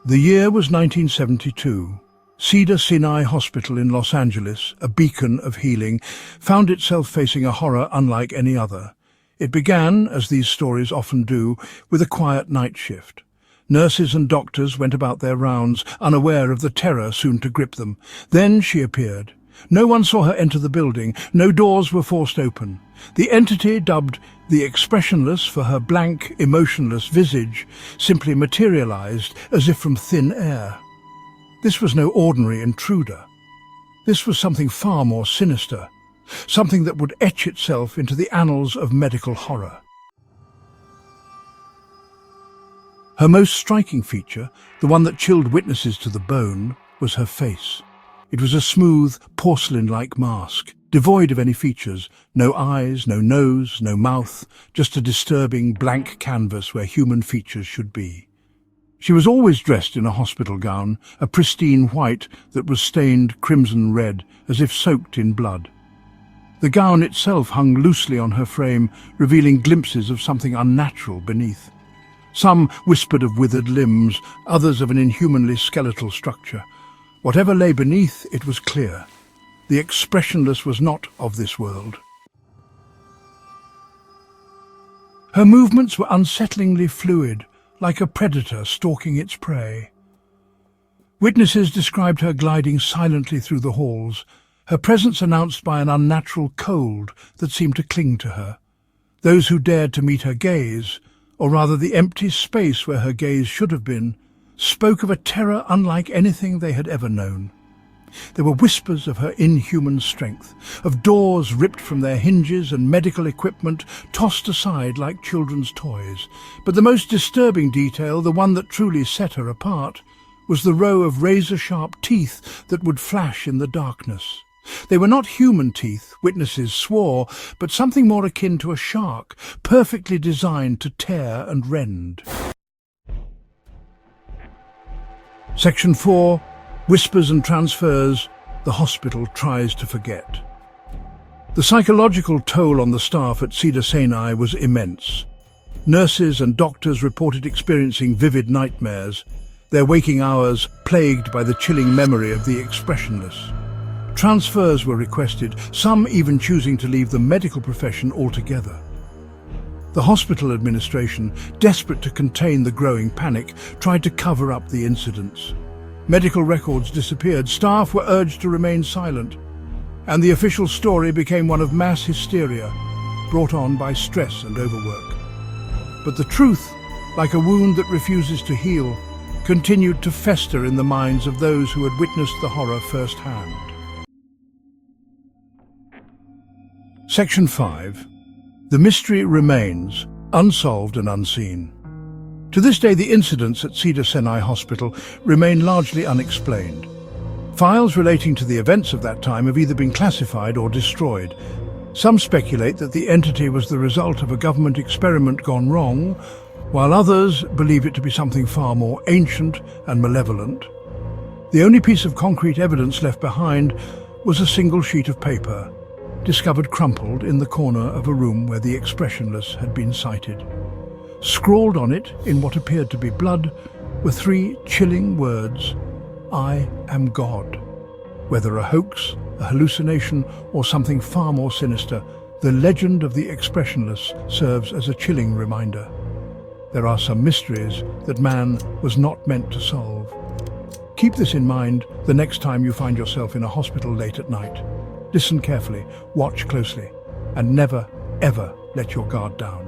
The year was 1972. Cedars-Sinai Hospital in Los Angeles, a beacon of healing, found itself facing a horror unlike any other. It began, as these stories often do, with a quiet night shift. Nurses and doctors went about their rounds, unaware of the terror soon to grip them. Then she appeared. No one saw her enter the building, no doors were forced open. The entity, dubbed the Expressionless for her blank, emotionless visage, simply materialized as if from thin air. This was no ordinary intruder. This was something far more sinister, something that would etch itself into the annals of medical horror. Her most striking feature, the one that chilled witnesses to the bone, was her face. It was a smooth, porcelain-like mask, devoid of any features, no eyes, no nose, no mouth, just a disturbing, blank canvas where human features should be. She was always dressed in a hospital gown, a pristine white that was stained crimson-red, as if soaked in blood. The gown itself hung loosely on her frame, revealing glimpses of something unnatural beneath. Some whispered of withered limbs, others of an inhumanly skeletal structure. Whatever lay beneath, it was clear. The Expressionless was not of this world. Her movements were unsettlingly fluid, like a predator stalking its prey. Witnesses described her gliding silently through the halls, her presence announced by an unnatural cold that seemed to cling to her. Those who dared to meet her gaze, or rather the empty space where her gaze should have been, spoke of a terror unlike anything they had ever known. There were whispers of her inhuman strength, of doors ripped from their hinges and medical equipment tossed aside like children's toys. But the most disturbing detail, the one that truly set her apart, was the row of razor-sharp teeth that would flash in the darkness. They were not human teeth, witnesses swore, but something more akin to a shark, perfectly designed to tear and rend. Section 4. Whispers and transfers, the hospital tries to forget. The psychological toll on the staff at Cedars-Sinai was immense. Nurses and doctors reported experiencing vivid nightmares, their waking hours plagued by the chilling memory of the Expressionless. Transfers were requested, some even choosing to leave the medical profession altogether. The hospital administration, desperate to contain the growing panic, tried to cover up the incidents. Medical records disappeared, staff were urged to remain silent, and the official story became one of mass hysteria, brought on by stress and overwork. But the truth, like a wound that refuses to heal, continued to fester in the minds of those who had witnessed the horror firsthand. Section 5. The mystery remains, unsolved and unseen. To this day, the incidents at Cedars-Sinai Hospital remain largely unexplained. Files relating to the events of that time have either been classified or destroyed. Some speculate that the entity was the result of a government experiment gone wrong, while others believe it to be something far more ancient and malevolent. The only piece of concrete evidence left behind was a single sheet of paper, discovered crumpled in the corner of a room where the Expressionless had been sighted. Scrawled on it, in what appeared to be blood, were 3 chilling words: "I am God." Whether a hoax, a hallucination, or something far more sinister, the legend of the Expressionless serves as a chilling reminder. There are some mysteries that man was not meant to solve. Keep this in mind the next time you find yourself in a hospital late at night. Listen carefully, watch closely, and never, ever let your guard down.